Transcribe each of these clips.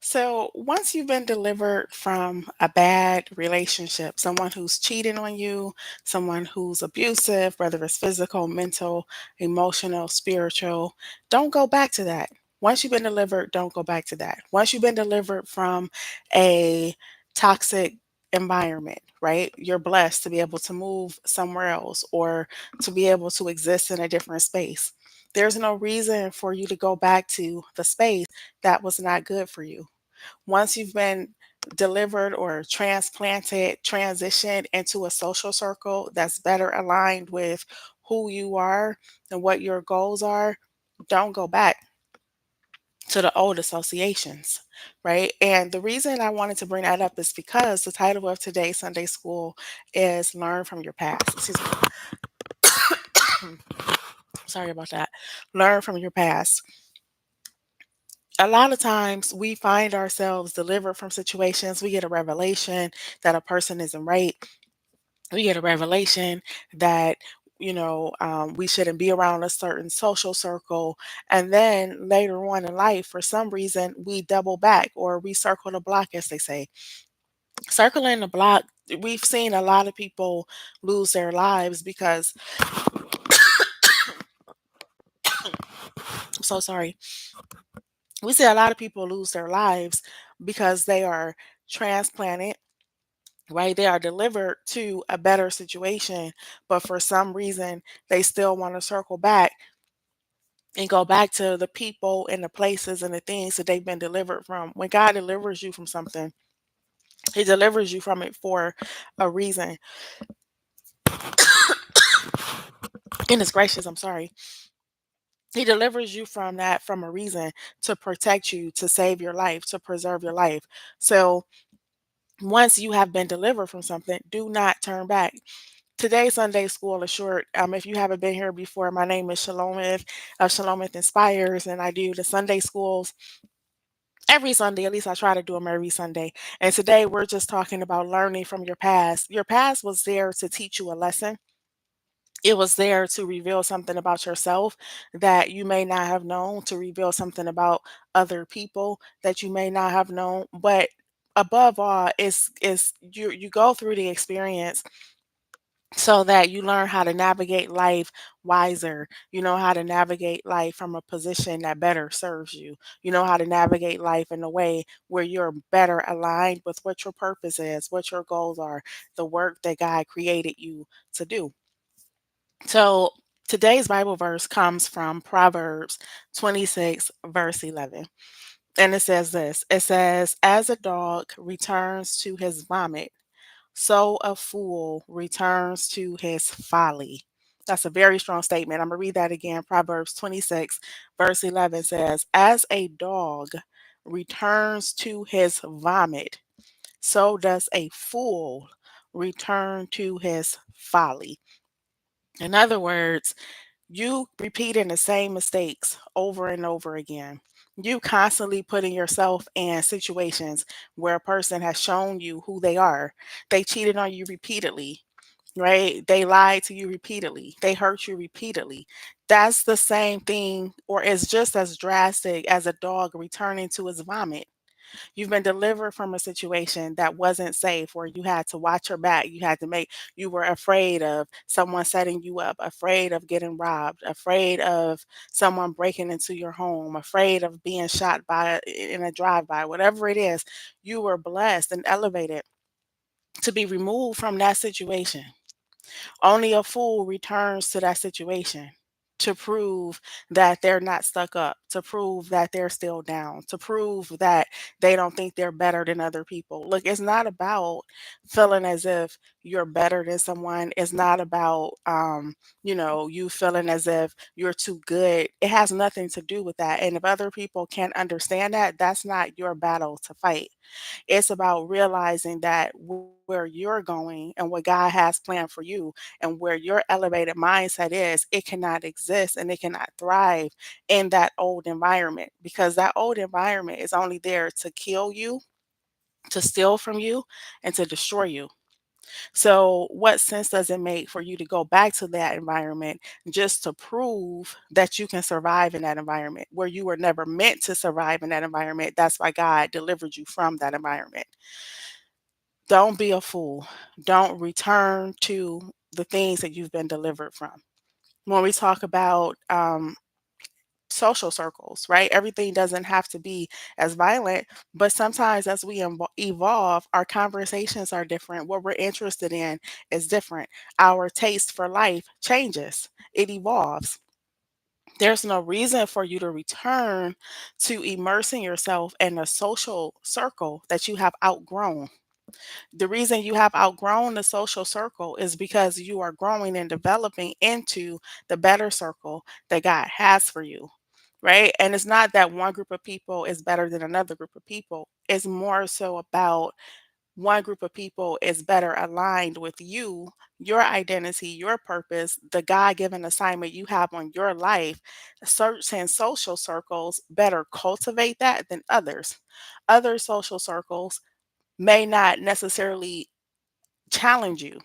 So, once you've been delivered from a bad relationship, someone who's cheating on you, someone who's abusive, whether it's physical, mental, emotional, spiritual, don't go back to that. Once you've been delivered, don't go back to that. Once you've been delivered from a toxic environment, right? You're blessed to be able to move somewhere else or to be able to exist in a different space. There's no reason for you to go back to the space that was not good for you. Once you've been delivered or transplanted, transitioned into a social circle that's better aligned with who you are and what your goals are, don't go back to the old associations, right? And the reason I wanted to bring that up is because the title of today's Sunday school is Learn from Your Past. Excuse me. Sorry about that. Learn from your past. A lot of times we find ourselves delivered from situations. We get a revelation that a person isn't right. We get a revelation that we shouldn't be around a certain social circle, and then later on in life, for some reason, we double back or we circle the block, as they say. Circling the block, we've seen a lot of people lose their lives because I'm so sorry. We see a lot of people lose their lives because they are transplanted, right? They are delivered to a better situation, but for some reason, they still want to circle back and go back to the people and the places and the things that they've been delivered from. When God delivers you from something, He delivers you from it for a reason. Goodness gracious, I'm sorry. He delivers you from that from a reason to protect you, to save your life, to preserve your life. So once you have been delivered from something, do not turn back. Today's Sunday school is short. If you haven't been here before, my name is Shelomith of Shelomith Inspires, and I do the Sunday schools every Sunday. At least I try to do them every Sunday. And today we're just talking about learning from your past. Your past was there to teach you a lesson. It was there to reveal something about yourself that you may not have known, to reveal something about other people that you may not have known. But above all, it's you go through the experience so that you learn how to navigate life wiser. You know how to navigate life from a position that better serves you. You know how to navigate life in a way where you're better aligned with what your purpose is, what your goals are, the work that God created you to do. So today's Bible verse comes from Proverbs 26, verse 11. And it says this, it says, "As a dog returns to his vomit, so a fool returns to his folly." That's a very strong statement. I'm going to read that again. Proverbs 26, verse 11 says, "As a dog returns to his vomit, so does a fool return to his folly." In other words, you repeating the same mistakes over and over again. You constantly putting yourself in situations where a person has shown you who they are. They cheated on you repeatedly, right? They lied to you repeatedly. They hurt you repeatedly. That's the same thing, or it's just as drastic as a dog returning to his vomit. You've been delivered from a situation that wasn't safe, where you had to watch your back. You were afraid of someone setting you up, afraid of getting robbed, afraid of someone breaking into your home, afraid of being shot by in a drive-by, whatever it is. You were blessed and elevated to be removed from that situation. Only a fool returns to that situation to prove that they're not stuck up, to prove that they're still down, to prove that they don't think they're better than other people. Look, it's not about feeling as if you're better than someone. It's not about you feeling as if you're too good. It has nothing to do with that. And if other people can't understand that, that's not your battle to fight. It's about realizing that where you're going and what God has planned for you and where your elevated mindset is, it cannot exist and it cannot thrive in that old environment, because that old environment is only there to kill you, to steal from you, and to destroy you. So, what sense does it make for you to go back to that environment just to prove that you can survive in that environment where you were never meant to survive in that environment? That's why God delivered you from that environment. Don't be a fool. Don't return to the things that you've been delivered from. When we talk about social circles, right? Everything doesn't have to be as violent, but sometimes as we evolve, our conversations are different. What we're interested in is different. Our taste for life changes, it evolves. There's no reason for you to return to immersing yourself in a social circle that you have outgrown. The reason you have outgrown the social circle is because you are growing and developing into the better circle that God has for you, right? And it's not that one group of people is better than another group of people. It's more so about one group of people is better aligned with you, your identity, your purpose, the God given assignment you have on your life. Certain social circles better cultivate that than others. Other social circles may not necessarily challenge you.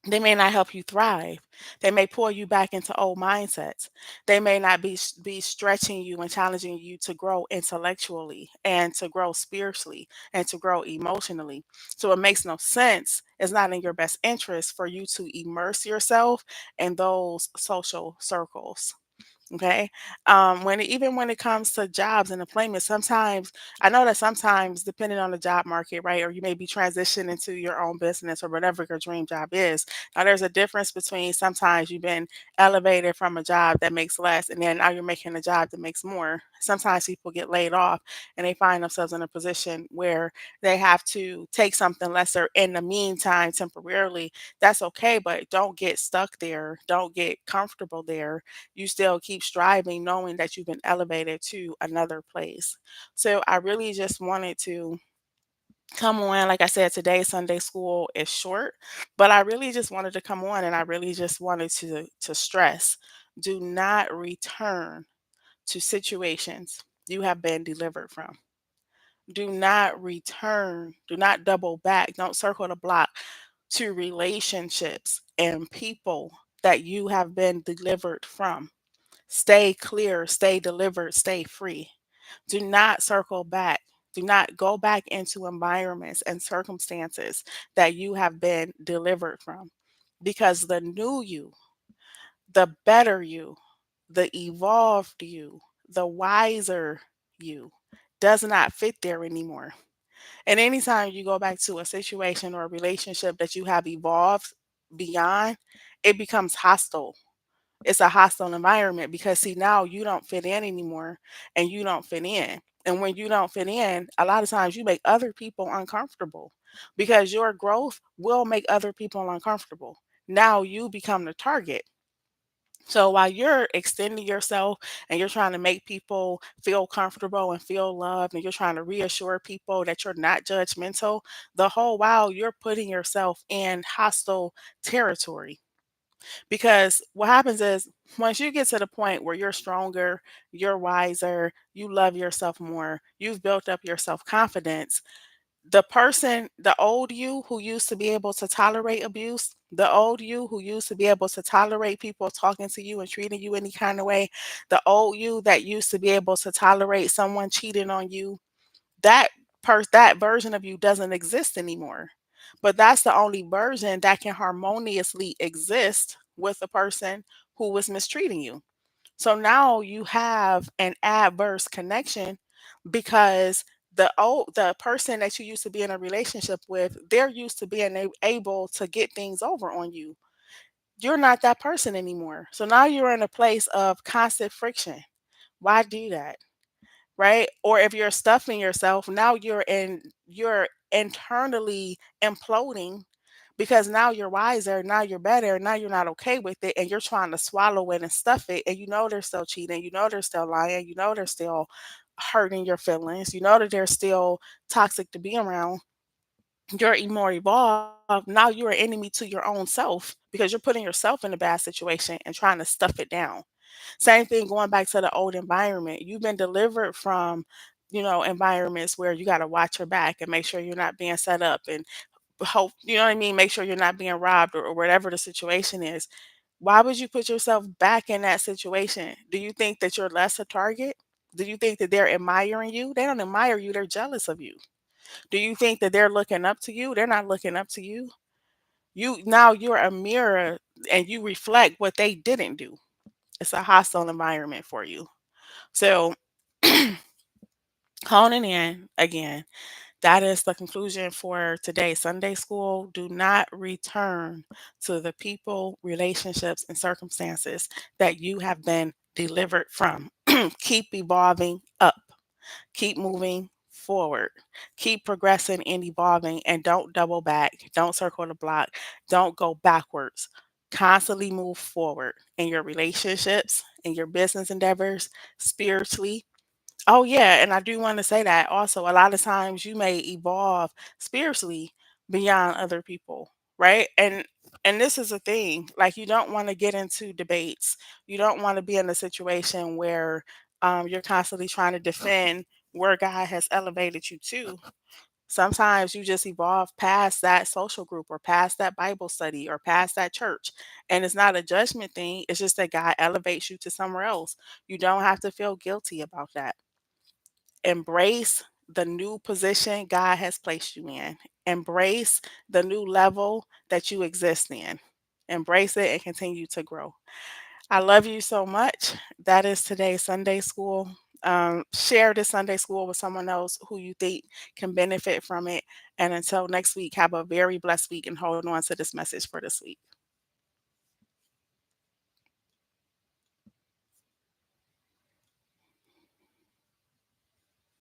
They may not help you thrive. They may pull you back into old mindsets. They may not be stretching you and challenging you to grow intellectually and to grow spiritually and to grow emotionally. So it makes no sense. It's not in your best interest for you to immerse yourself in those social circles. Okay. Even when it comes to jobs and employment, sometimes I know that sometimes, depending on the job market, right, or you may be transitioning into your own business or whatever your dream job is. Now, there's a difference between sometimes you've been elevated from a job that makes less, and then now you're making a job that makes more. Sometimes people get laid off and they find themselves in a position where they have to take something lesser in the meantime temporarily. That's okay, but don't get stuck there. Don't get comfortable there. You still keep striving knowing that you've been elevated to another place. So I really just wanted to come on. Like I said, today Sunday school is short, but I really just wanted to come on and I really just wanted to stress, do not return to situations you have been delivered from. Do not return, do not double back, don't circle the block to relationships and people that you have been delivered from. Stay clear, stay delivered, stay free. Do not circle back. Do not go back into environments and circumstances that you have been delivered from. Because the new you, the better you, the evolved you, the wiser you does not fit there anymore. And anytime you go back to a situation or a relationship that you have evolved beyond, it becomes hostile. It's a hostile environment because see now you don't fit in anymore and you don't fit in. And when you don't fit in, a lot of times you make other people uncomfortable because your growth will make other people uncomfortable. Now you become the target. So while you're extending yourself and you're trying to make people feel comfortable and feel loved, and you're trying to reassure people that you're not judgmental, the whole while you're putting yourself in hostile territory. Because what happens is once you get to the point where you're stronger, you're wiser, you love yourself more, you've built up your self confidence, the old you who used to be able to tolerate abuse, the old you who used to be able to tolerate people talking to you and treating you any kind of way, the old you that used to be able to tolerate someone cheating on you, that version of you doesn't exist anymore. But that's the only version that can harmoniously exist with the person who was mistreating you. So now you have an adverse connection because the person that you used to be in a relationship with, they're used to being able to get things over on you. You're not that person anymore. So now you're in a place of constant friction. Why do that? Right? Or if you're stuffing yourself, now you're internally imploding because now you're wiser, now you're better, now you're not okay with it, and you're trying to swallow it and stuff it, and you know they're still cheating, you know they're still lying, you know they're still hurting your feelings, you know that they're still toxic to be around. You're more evolved. Now you're an enemy to your own self because you're putting yourself in a bad situation and trying to stuff it down. Same thing going back to the old environment. You've been delivered from, environments where you got to watch your back and make sure you're not being set up and hope, you know what I mean, make sure you're not being robbed, or whatever the situation is. Why would you put yourself back in that situation? Do you think that you're less a target? Do you think that they're admiring you? They don't admire you, they're jealous of you. Do you think that they're looking up to you? They're not looking up to you. You're a mirror, and you reflect what they didn't do. It's a hostile environment for you. So, honing in again, that is the conclusion for today. Sunday school. Do not return to the people, relationships, and circumstances that you have been delivered from. Keep evolving up. Keep moving forward. Keep progressing and evolving, and don't double back. Don't circle the block. Don't go backwards. Constantly move forward in your relationships, in your business endeavors, spiritually. Oh, yeah, and I do wanna say that also, a lot of times you may evolve spiritually beyond other people, right? And this is a thing, like, you don't wanna get into debates. You don't wanna be in a situation where, you're constantly trying to defend where God has elevated you to. Sometimes you just evolve past that social group, or past that Bible study, or past that church, and it's not a judgment thing, it's just that God elevates you to somewhere else. You don't have to feel guilty about that. Embrace the new position God has placed you in. Embrace the new level that you exist in. Embrace it and continue to grow. I love you so much. That is today's Sunday school. Share this Sunday school with someone else who you think can benefit from it. And until next week, have a very blessed week, and hold on to this message for this week.